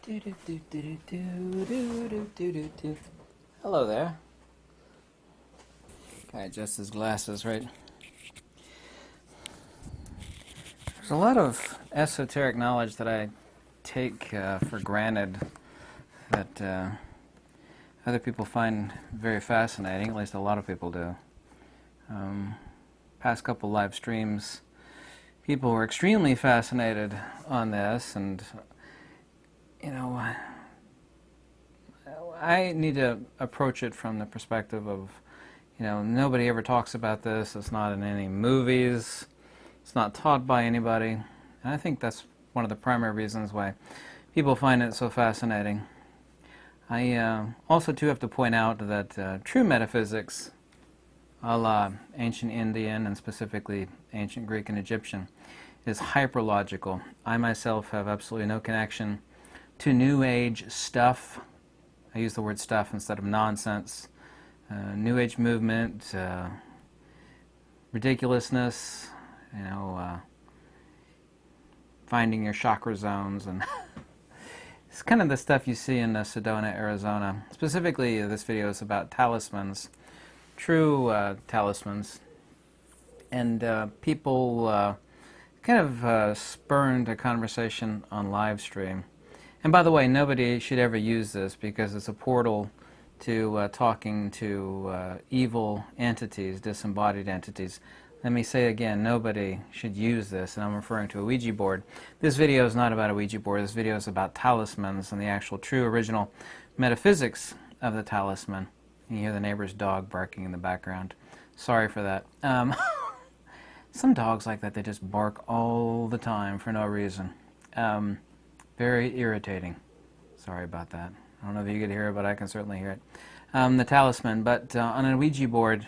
Hello there. Guy adjusts his glasses, right? There's a lot of esoteric knowledge that I take for granted that other people find very fascinating. At least a lot of people do. Past couple live streams, people were extremely fascinated on this, and you know, I need to approach it from the perspective of, nobody ever talks about this. It's not in any movies. It's not taught by anybody. And I think that's one of the primary reasons why people find it so fascinating. I also, too, have to point out that true metaphysics, a la ancient Indian and specifically ancient Greek and Egyptian, is hyperlogical. I myself have absolutely no connection to New Age stuff. I use the word stuff instead of nonsense. New Age movement, ridiculousness, finding your chakra zones, and it's kind of the stuff you see in Sedona, Arizona. Specifically, this video is about talismans, true talismans, and people kind of spurned a conversation on live stream. And by the way, nobody should ever use this because it's a portal to talking to evil entities, disembodied entities. Let me say again, nobody should use this, and I'm referring to a Ouija board. This video is not about a Ouija board. This video is about talismans and the actual true original metaphysics of the talisman. You hear the neighbor's dog barking in the background. Sorry for that. Some dogs like that, they just bark all the time for no reason. Very irritating. Sorry about that. I don't know if you could hear it, but I can certainly hear it. The talisman, but on a Ouija board,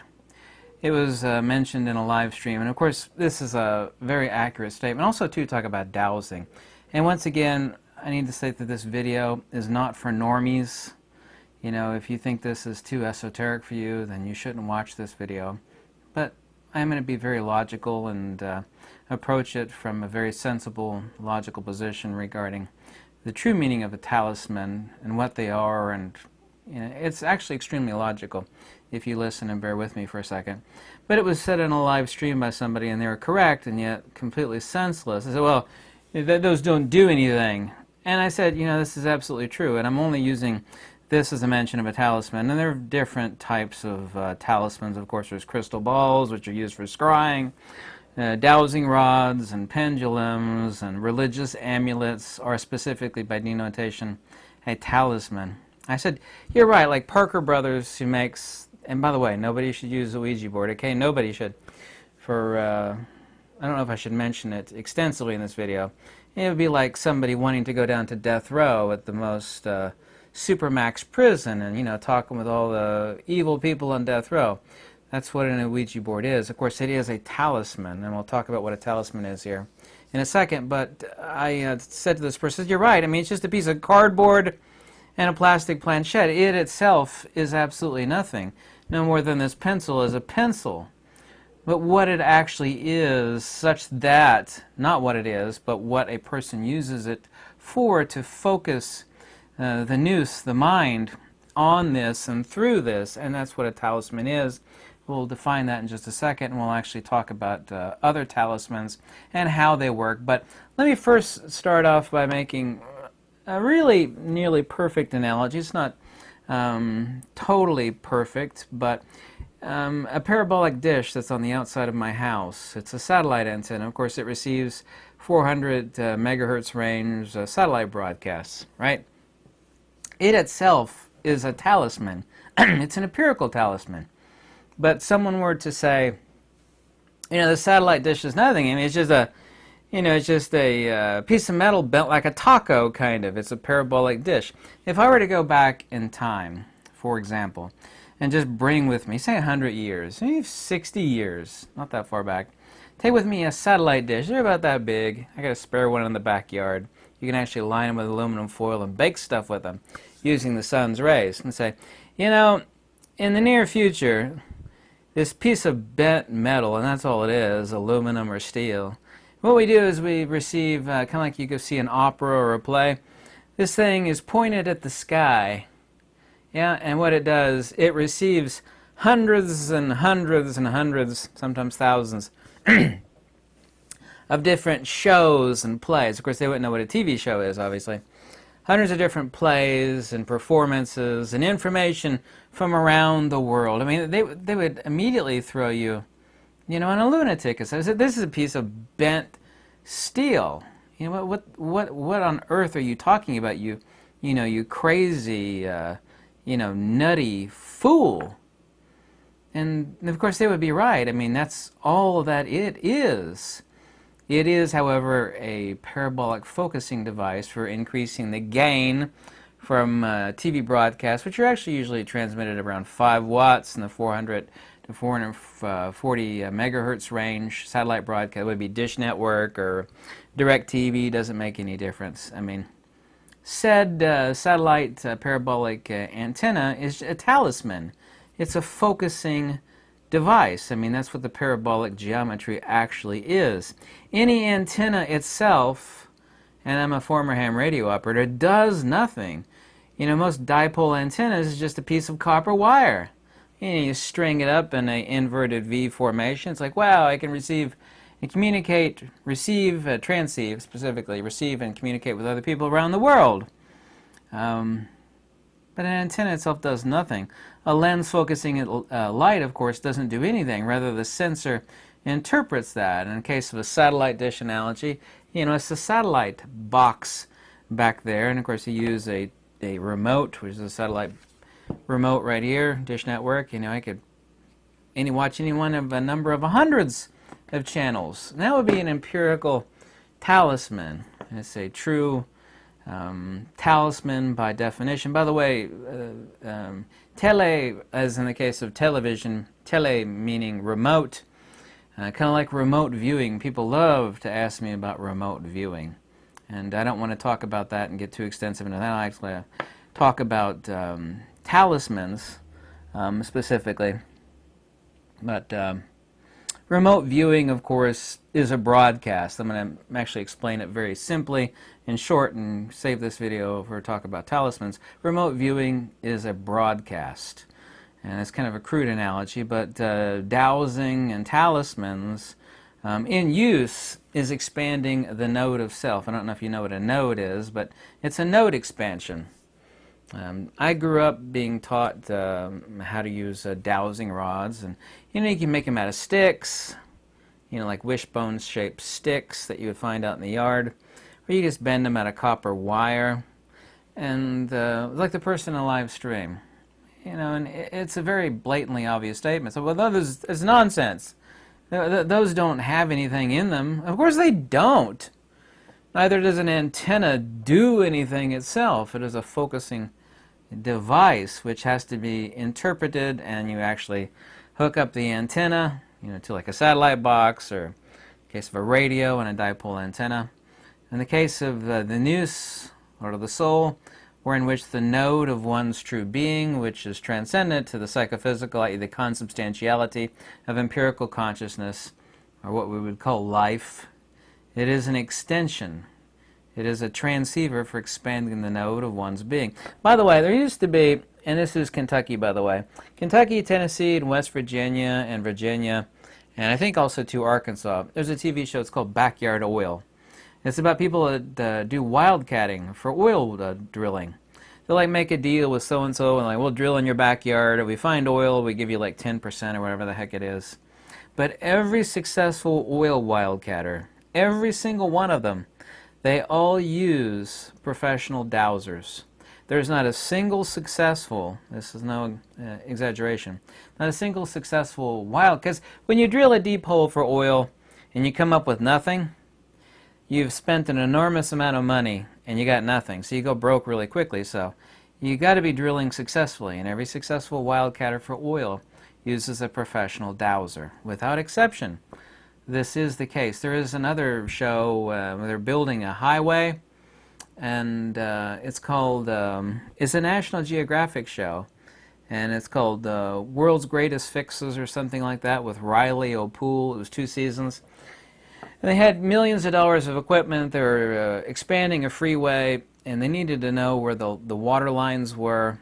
it was mentioned in a live stream. And of course, this is a very accurate statement. Also, to talk about dowsing. And once again, I need to say that this video is not for normies. If you think this is too esoteric for you, then you shouldn't watch this video. But I'm going to be very logical and approach it from a very sensible, logical position regarding the true meaning of a talisman and what they are, and it's actually extremely logical if you listen and bear with me for a second. But it was said in a live stream by somebody, and they were correct and yet completely senseless. I said, well, those don't do anything. And I said, this is absolutely true, and I'm only using this as a mention of a talisman. And there are different types of talismans. Of course, there's crystal balls, which are used for scrying. Dowsing rods and pendulums and religious amulets are specifically, by denotation, a talisman. I said, you're right, like Parker Brothers, who makes, and by the way, nobody should use a Ouija board, okay? Nobody should. I don't know if I should mention it extensively in this video. It would be like somebody wanting to go down to death row at the most supermax prison and, talking with all the evil people on death row. That's what an Ouija board is. Of course, it is a talisman, and we'll talk about what a talisman is here in a second. But I said to this person, you're right. I mean, it's just a piece of cardboard and a plastic planchette. It itself is absolutely nothing. No more than this pencil is a pencil. But what it actually is, such that, not what it is, but what a person uses it for to focus the nous, the mind, on this and through this, and that's what a talisman is. We'll define that in just a second, and we'll actually talk about other talismans and how they work. But let me first start off by making a really nearly perfect analogy. It's not totally perfect, but a parabolic dish that's on the outside of my house. It's a satellite antenna. Of course, it receives 400 megahertz range satellite broadcasts, right? It itself is a talisman. It's an empirical talisman. But someone were to say, the satellite dish is nothing. I mean, it's just a piece of metal bent like a taco, kind of. It's a parabolic dish. If I were to go back in time, for example, and just bring with me, say 100 years, maybe 60 years, not that far back, take with me a satellite dish. They're about that big. I got a spare one in the backyard. You can actually line them with aluminum foil and bake stuff with them using the sun's rays. And say, in the near future, this piece of bent metal, and that's all it is, aluminum or steel. What we do is we receive, kind of like you go see an opera or a play, This thing is pointed at the sky. Yeah, and what it does, it receives hundreds and hundreds and hundreds, sometimes thousands, of different shows and plays. Of course, they wouldn't know what a TV show is, obviously. Hundreds of different plays and performances and information from around the world. I mean, they would immediately throw you, in a lunatic. I said, this is a piece of bent steel. What on earth are you talking about? You crazy, nutty fool. And of course, they would be right. I mean, that's all that it is. It is, however, a parabolic focusing device for increasing the gain from TV broadcasts, which are actually usually transmitted around 5 watts in the 400 to 440 megahertz range. Satellite broadcast would be Dish Network or Direct TV, doesn't make any difference. I mean, said satellite parabolic antenna is a talisman. It's a focusing device. I mean, that's what the parabolic geometry actually is. Any antenna itself, and I'm a former ham radio operator, does nothing. Most dipole antennas is just a piece of copper wire. You string it up in an inverted V formation. It's like, wow, I can receive and communicate, transceive specifically, receive and communicate with other people around the world. But an antenna itself does nothing. A lens focusing at light, of course, doesn't do anything. Rather, the sensor interprets that. In the case of a satellite dish analogy, it's a satellite box back there. And, of course, you use a remote, which is a satellite remote right here, Dish Network. I could watch any one of a number of hundreds of channels. And that would be an empirical talisman. It's a true talisman by definition. By the way, tele, as in the case of television, tele meaning remote, kind of like remote viewing. People love to ask me about remote viewing. And I don't want to talk about that and get too extensive into that. I actually talk about talismans specifically. But remote viewing, of course, is a broadcast. I'm going to actually explain it very simply in short and save this video for talk about talismans. Remote viewing is a broadcast. And it's kind of a crude analogy, but dowsing and talismans in use is expanding the node of self. I don't know if you know what a node is, but it's a node expansion. I grew up being taught how to use dowsing rods, and you can make them out of sticks, like wishbone-shaped sticks that you would find out in the yard, or you just bend them out of copper wire, and like the person in a live stream, and it's a very blatantly obvious statement. So, well, it's nonsense. Those don't have anything in them. Of course they don't. Neither does an antenna do anything itself. It is a focusing device which has to be interpreted, and you actually hook up the antenna, to like a satellite box, or in the case of a radio and a dipole antenna. In the case of the nous, or the soul, or in which the node of one's true being, which is transcendent to the psychophysical, i.e. the consubstantiality of empirical consciousness, or what we would call life, it is an extension. It is a transceiver for expanding the node of one's being. By the way, there used to be, and this is Kentucky, by the way, Kentucky, Tennessee, and West Virginia, and I think also to Arkansas, there's a TV show, it's called Backyard Oil. It's about people that do wildcatting for oil drilling. They'll make a deal with so-and-so, and we'll drill in your backyard, or we find oil, we give you 10% or whatever the heck it is. But every successful oil wildcatter, every single one of them, they all use professional dowsers. There's not a single successful, this is no exaggeration, not a single successful because when you drill a deep hole for oil and you come up with nothing, you've spent an enormous amount of money and you got nothing. So you go broke really quickly. So you got to be drilling successfully, and every successful wildcatter for oil uses a professional dowser, without exception. This is the case. There is another show where they're building a highway, and it's called, it's a National Geographic show, and it's called World's Greatest Fixes or something like that with Riley O'Poole. It was 2 seasons. And they had millions of dollars of equipment. They were expanding a freeway, and they needed to know where the water lines were.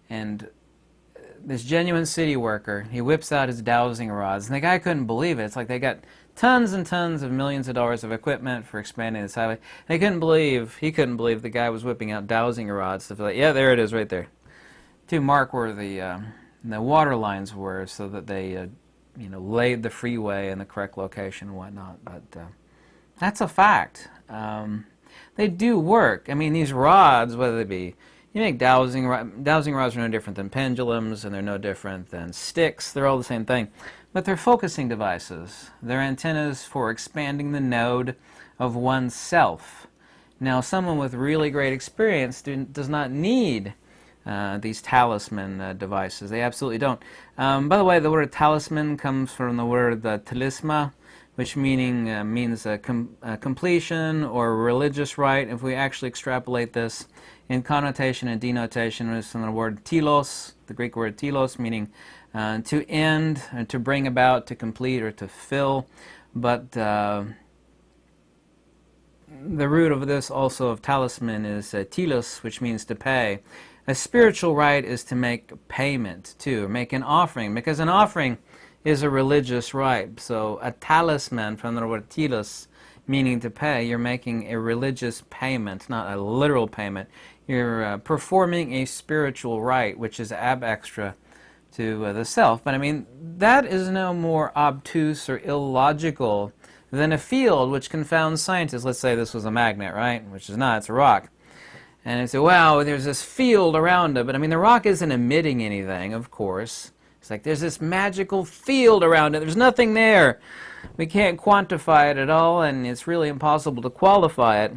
And this genuine city worker, he whips out his dowsing rods, and the guy couldn't believe it. It's like they got tons and tons of millions of dollars of equipment for expanding this highway. He couldn't believe the guy was whipping out dowsing rods to feel like, yeah, there it is right there, to mark where the water lines were, so that they laid the freeway in the correct location and whatnot. But that's a fact. They do work. I mean, these rods, whether they be, you make dowsing rods are no different than pendulums, and they're no different than sticks. They're all the same thing. But they're focusing devices. They're antennas for expanding the node of oneself. Now, someone with really great experience does not need these talisman devices. They absolutely don't. By the way, the word talisman comes from the word talisma, which means completion or religious rite. If we actually extrapolate this in connotation and denotation, it's from the word telos, the Greek word telos, meaning to end, to bring about, to complete, or to fill. But the root of this also of talisman is telos, which means to pay. A spiritual rite is to make payment to, make an offering, because an offering is a religious rite. So a talisman, from the word telos, meaning to pay, you're making a religious payment, not a literal payment. You're performing a spiritual rite, which is ab extra to the self. But I mean, that is no more obtuse or illogical than a field, which confounds scientists. Let's say this was a magnet, right? Which is not, it's a rock. And they say, wow, there's this field around it. But I mean, the rock isn't emitting anything, of course. It's like there's this magical field around it. There's nothing there. We can't quantify it at all, and it's really impossible to qualify it.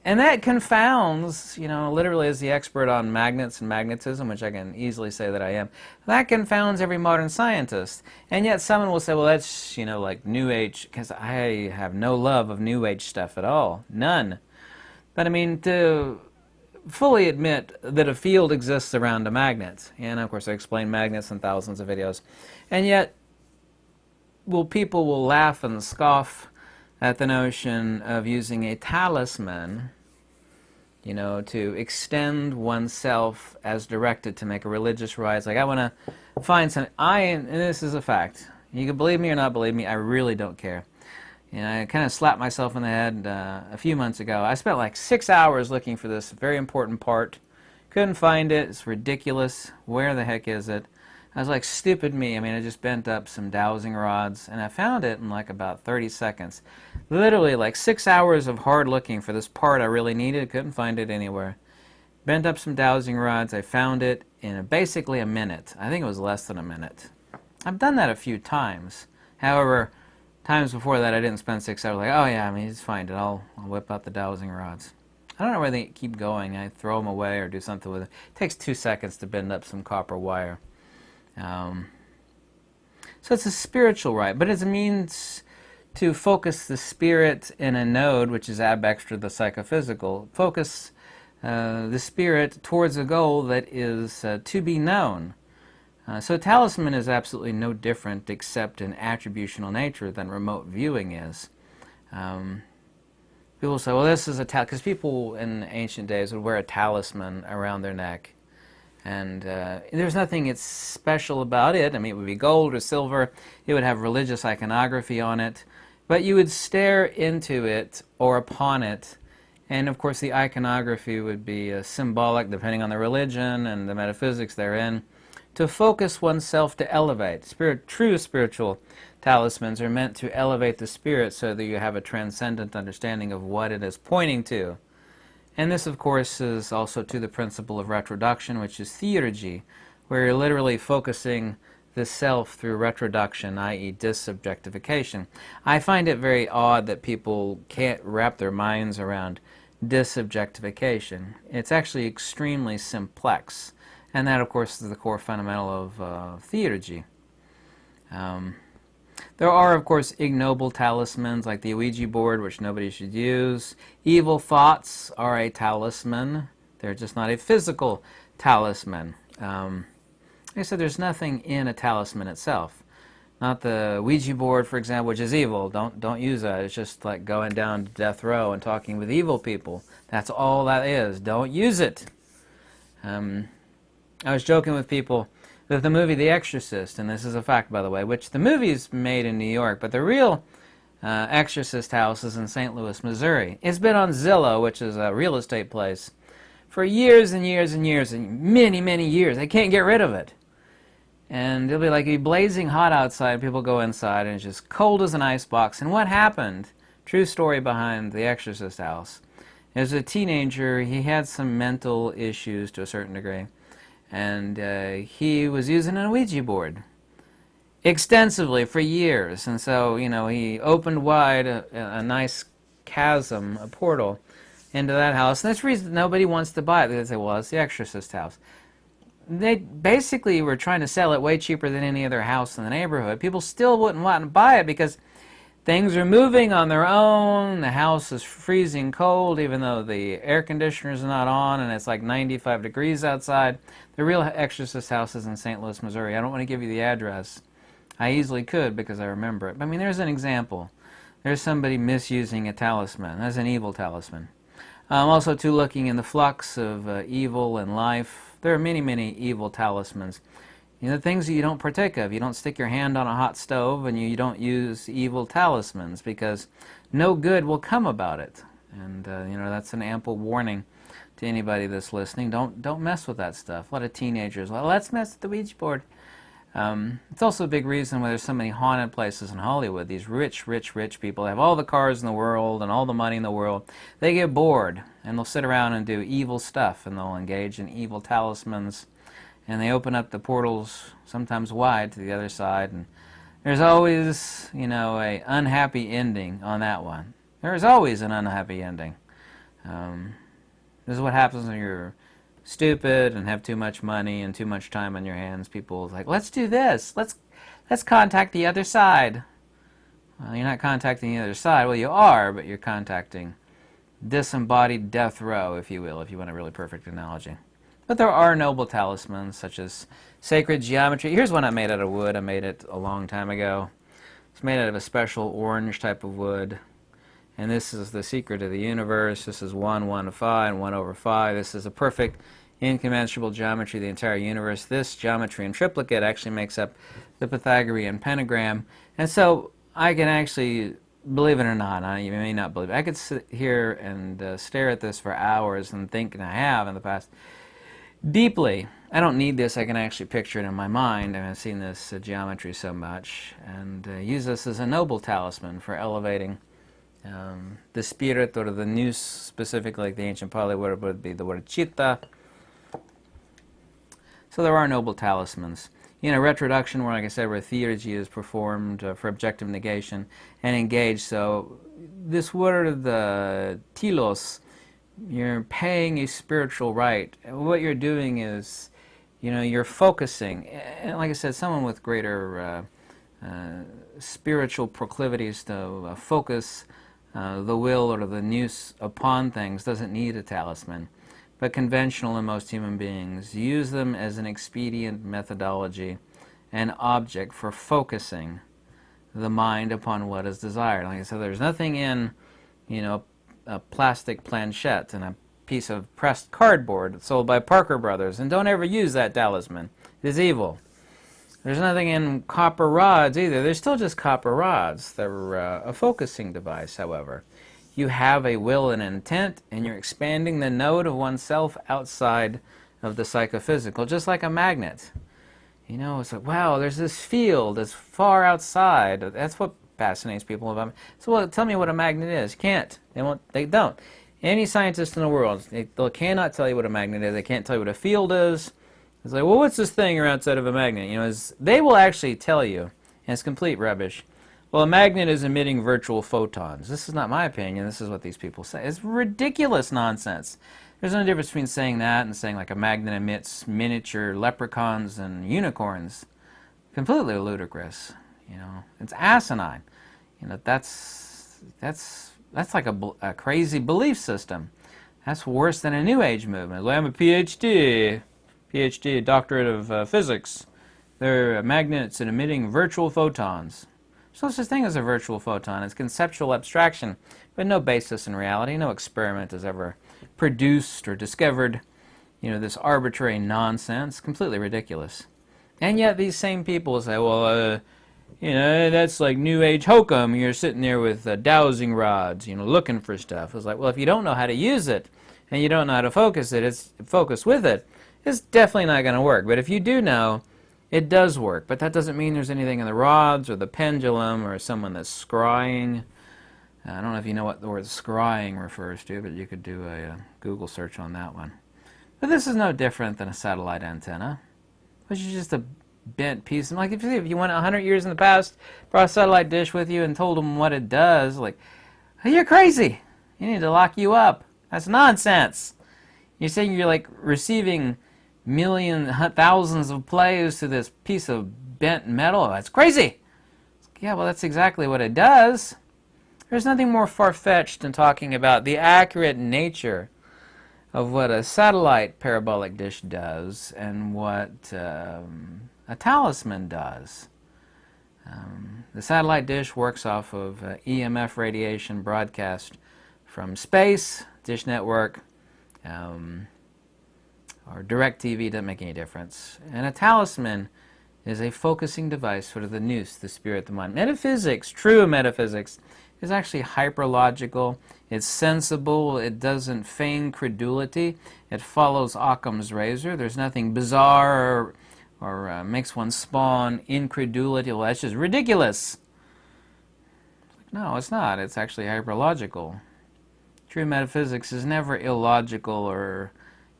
And that confounds, literally as the expert on magnets and magnetism, which I can easily say that I am, that confounds every modern scientist. And yet someone will say, well, that's, like New Age, because I have no love of New Age stuff at all. None. But I mean, to fully admit that a field exists around a magnet, and of course I explain magnets in thousands of videos, and yet people will laugh and scoff at the notion of using a talisman, to extend oneself as directed to make a religious rite. It's like, I want to find something. And this is a fact. You can believe me or not believe me, I really don't care. I kind of slapped myself in the head a few months ago. I spent like 6 hours looking for this very important part. Couldn't find it. It's ridiculous. Where the heck is it? I was like, stupid me. I mean, I just bent up some dowsing rods, and I found it in like about 30 seconds. Literally like 6 hours of hard looking for this part I really needed. Couldn't find it anywhere. Bent up some dowsing rods. I found it in basically a minute. I think it was less than a minute. I've done that a few times. However, times before that I didn't spend 6 hours like, oh yeah, I mean, just find it. I'll whip out the dowsing rods. I don't know where they keep going. I throw them away or do something with it. It takes 2 seconds to bend up some copper wire. So it's a spiritual rite, but it's a means to focus the spirit in a node, which is ab extra, the psychophysical. Focus the spirit towards a goal that is to be known. So talisman is absolutely no different, except in attributional nature, than remote viewing is. People say, well, this is a talisman, because people in ancient days would wear a talisman around their neck. And there's nothing special about it. I mean, it would be gold or silver. It would have religious iconography on it. But you would stare into it or upon it. And, of course, the iconography would be symbolic, depending on the religion and the metaphysics therein, to focus oneself to elevate. True spiritual talismans are meant to elevate the spirit so that you have a transcendent understanding of what it is pointing to. And this, of course, is also to the principle of retroduction, which is theurgy, where you're literally focusing the self through retroduction, i.e. disubjectification. I find it very odd that people can't wrap their minds around disubjectification. It's actually extremely simplex, and that, of course, is the core fundamental of theurgy. There are, of course, ignoble talismans like the Ouija board, which nobody should use. Evil thoughts are a talisman. They're just not a physical talisman. Like I said, there's nothing in a talisman itself. Not the Ouija board, for example, which is evil. Don't use that. It's just like going down to death row and talking with evil people. That's all that is. Don't use it. I was joking with people that the movie The Exorcist, and this is a fact, by the way, which the movie's made in New York, but the real Exorcist house is in St. Louis, Missouri. It's been on Zillow, which is a real estate place, for years and years and years, and many, many years. They can't get rid of it. And it'll be blazing hot outside. People go inside, and it's just cold as an icebox. And what happened? True story behind The Exorcist house. As a teenager, he had some mental issues to a certain degree. And he was using a Ouija board extensively for years. And so, he opened wide a nice chasm, a portal, into that house. And that's the reason nobody wants to buy it. They say, well, it's the Exorcist house. They basically were trying to sell it way cheaper than any other house in the neighborhood. People still wouldn't want to buy it because things are moving on their own. The house is freezing cold even though the air conditioner is not on and it's like 95 degrees outside. The real Exorcist house is in St. Louis, Missouri. I don't want to give you the address. I easily could because I remember it. But, there's an example. There's somebody misusing a talisman. That's an evil talisman. Also, too, looking in the flux of evil and life. There are many, many evil talismans. Things that you don't partake of. You don't stick your hand on a hot stove, and you don't use evil talismans because no good will come about it. And that's an ample warning to anybody that's listening. Don't mess with that stuff. A lot of teenagers, well, let's mess with the Ouija board. It's also a big reason why there's so many haunted places in Hollywood. These rich, rich, rich people have all the cars in the world and all the money in the world. They get bored, and they'll sit around and do evil stuff, and they'll engage in evil talismans, and they open up the portals, sometimes wide, to the other side, and there's always, a unhappy ending on that one. There is always an unhappy ending. This is what happens when you're stupid and have too much money and too much time on your hands. People are like, let's do this. Let's contact the other side. Well, you're not contacting the other side. Well, you are, but you're contacting disembodied death row, if you will, if you want a really perfect analogy. But there are noble talismans, such as sacred geometry. Here's one I made out of wood. I made it a long time ago. It's made out of a special orange type of wood. And this is the secret of the universe. This is 1, 1 to 5, and 1 over 5. This is a perfect, incommensurable geometry of the entire universe. This geometry in triplicate actually makes up the Pythagorean pentagram. And so I can actually, believe it or not, you may not believe it, I could sit here and stare at this for hours and think, and I have in the past, deeply. I don't need this. I can actually picture it in my mind. I've seen this geometry so much. And use this as a noble talisman for elevating the spirit, or the nous, specifically, like the ancient Pali word would be the word chitta. So there are noble talismans. Retroduction, where, like I said, where theurgy is performed for objective negation and engaged. So this word, the telos, you're paying a spiritual right. What you're doing is, you're focusing. And like I said, someone with greater spiritual proclivities to focus the will or the nous upon things doesn't need a talisman. But conventional in most human beings use them as an expedient methodology, an object for focusing the mind upon what is desired. Like I said, there's nothing in, a plastic planchette and a piece of pressed cardboard sold by Parker Brothers. And don't ever use that talisman. It is evil. There's nothing in copper rods either. They're still just copper rods. They're a focusing device, however. You have a will and intent, and you're expanding the node of oneself outside of the psychophysical, just like a magnet. It's like, wow, there's this field that's far outside. That's what fascinates people about me. So, well, tell me what a magnet is. You can't. They don't. Any scientist in the world, they cannot tell you what a magnet is. They can't tell you what a field is. It's like, well, what's this thing or outside of a magnet? They will actually tell you, and it's complete rubbish. Well, a magnet is emitting virtual photons. This is not my opinion. This is what these people say. It's ridiculous nonsense. There's no difference between saying that and saying like a magnet emits miniature leprechauns and unicorns. Completely ludicrous. It's asinine. That's like a crazy belief system. That's worse than a New Age movement. I'm a PhD, doctorate of physics. They're magnets and emitting virtual photons. There's no such thing as a virtual photon. It's conceptual abstraction, but no basis in reality. No experiment has ever produced or discovered, this arbitrary nonsense. Completely ridiculous. And yet these same people say, well, that's like New Age hokum. You're sitting there with dowsing rods, looking for stuff. It's like, well, if you don't know how to use it, and you don't know how to focus with it, it's definitely not going to work. But if you do know, it does work. But that doesn't mean there's anything in the rods or the pendulum or someone that's scrying. I don't know if you know what the word scrying refers to, but you could do a Google search on that one. But this is no different than a satellite antenna, which is just a bent piece. Like if you went 100 years in the past, brought a satellite dish with you and told them what it does, like, hey, you're crazy. You need to lock you up. That's nonsense. You're saying you're like receiving thousands of plays to this piece of bent metal. That's crazy. Yeah, well, that's exactly what it does. There's nothing more far-fetched than talking about the accurate nature of what a satellite parabolic dish does and what a talisman does. The satellite dish works off of EMF radiation broadcast from space, dish network, or direct TV, doesn't make any difference. And a talisman is a focusing device for the nous, the spirit, the mind. Metaphysics, true metaphysics, is actually hyperlogical. It's sensible. It doesn't feign credulity. It follows Occam's razor. There's nothing bizarre or makes one spawn incredulity. Well, that's just ridiculous. No, it's not. It's actually hyperlogical. True metaphysics is never illogical or,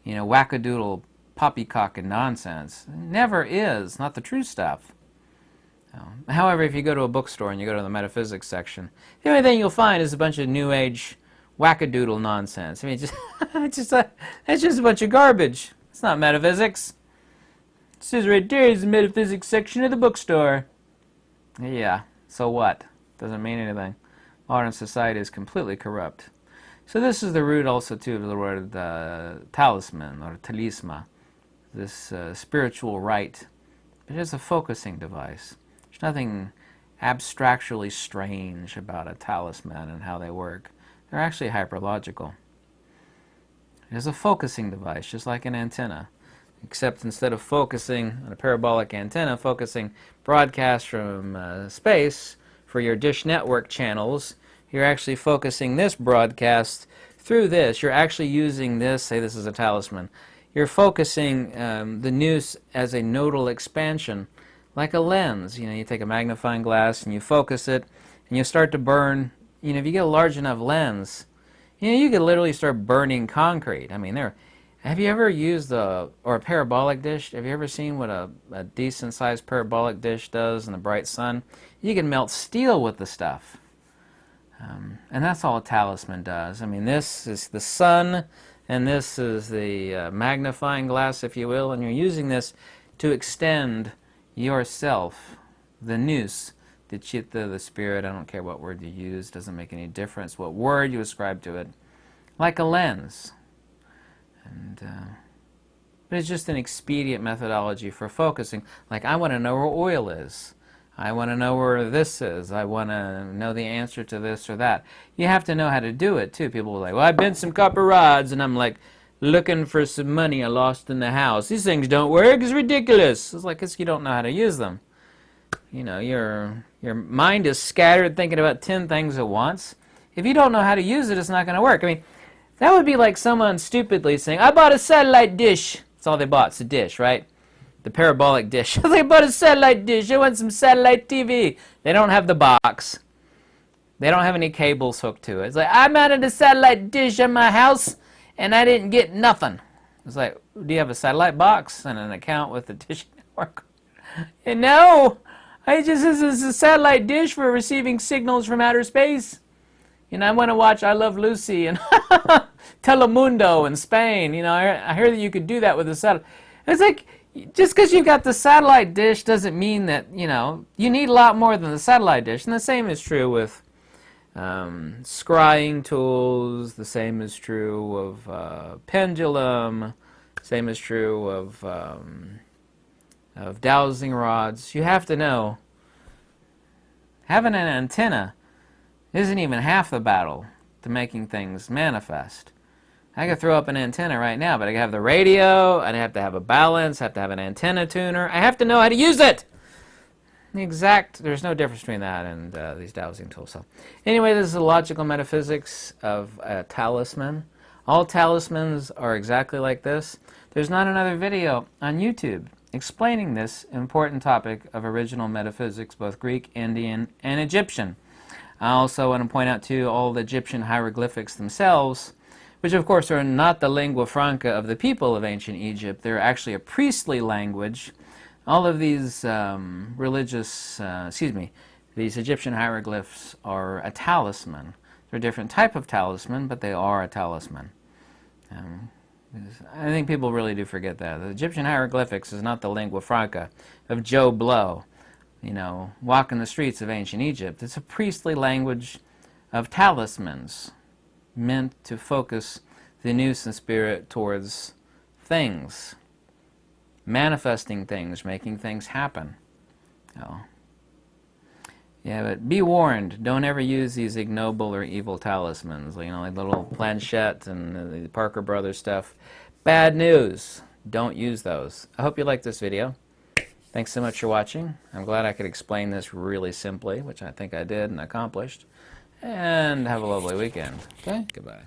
wackadoodle poppycock and nonsense. It never is. Not the true stuff. However, if you go to a bookstore and you go to the metaphysics section, the only thing you'll find is a bunch of New Age wackadoodle nonsense. I mean, it's just a bunch of garbage. It's not metaphysics. It says right there is the metaphysics section of the bookstore. Yeah, so what? Doesn't mean anything. Modern society is completely corrupt. So this is the root also too of the word talisman or talisma, this spiritual rite. It is a focusing device. There's nothing abstractually strange about a talisman and how they work. They're actually hyperlogical. It is a focusing device, just like an antenna, except instead of focusing on a parabolic antenna, focusing broadcast from space for your dish network channels, you're actually focusing this broadcast through this. You're actually using this, say this is a talisman. You're focusing the nous as a nodal expansion, like a lens. You take a magnifying glass and you focus it, and you start to burn. If you get a large enough lens, you could literally start burning concrete. I mean, have you ever used a parabolic dish? Have you ever seen what a decent-sized parabolic dish does in the bright sun? You can melt steel with the stuff. And that's all a talisman does. I mean, this is the sun, and this is the magnifying glass, if you will, and you're using this to extend yourself, the nous, the chitta, the spirit. I don't care what word you use, doesn't make any difference what word you ascribe to it, like a lens. And but it's just an expedient methodology for focusing. Like, I want to know where oil is. I want to know where this is. I want to know the answer to this or that. You have to know how to do it, too. People are like, well, I bent some copper rods, and I'm like, looking for some money I lost in the house. These things don't work. It's ridiculous. It's like, because you don't know how to use them. Your mind is scattered thinking about 10 things at once. If you don't know how to use it, it's not going to work. I mean, that would be like someone stupidly saying, I bought a satellite dish. That's all they bought. It's a dish, right? The parabolic dish. They bought a satellite dish. They want some satellite TV. They don't have the box. They don't have any cables hooked to it. It's like, I mounted a satellite dish in my house, and I didn't get nothing. It's like, do you have a satellite box and an account with the Dish Network? And no, it's a satellite dish for receiving signals from outer space. I want to watch I Love Lucy and Telemundo in Spain. I hear that you could do that with a satellite. It's like, just because you've got the satellite dish doesn't mean that, you need a lot more than the satellite dish. And the same is true with scrying tools. The same is true of pendulum. Same is true of of dowsing rods. You have to know, having an antenna isn't even half the battle to making things manifest. I could throw up an antenna right now, but I have the radio, and I have to have a balance, I have to have an antenna tuner. I have to know how to use it! There's no difference between that and these dowsing tools. So, anyway, this is the logical metaphysics of a talisman. All talismans are exactly like this. There's not another video on YouTube explaining this important topic of original metaphysics, both Greek, Indian, and Egyptian. I also want to point out, too, all the Egyptian hieroglyphics themselves, which, of course, are not the lingua franca of the people of ancient Egypt. They're actually a priestly language. All of these these Egyptian hieroglyphs are a talisman. They're a different type of talisman, but they are a talisman. I think people really do forget that. The Egyptian hieroglyphics is not the lingua franca of Joe Blow, walking the streets of ancient Egypt. It's a priestly language of talismans meant to focus the nous and spirit towards things. Manifesting things, making things happen. Yeah, but be warned, don't ever use these ignoble or evil talismans, like little planchettes and the Parker Brothers stuff. Bad news. Don't use those. I hope you liked this video. Thanks so much for watching. I'm glad I could explain this really simply, which I think I did and accomplished. And have a lovely weekend. Okay? Goodbye.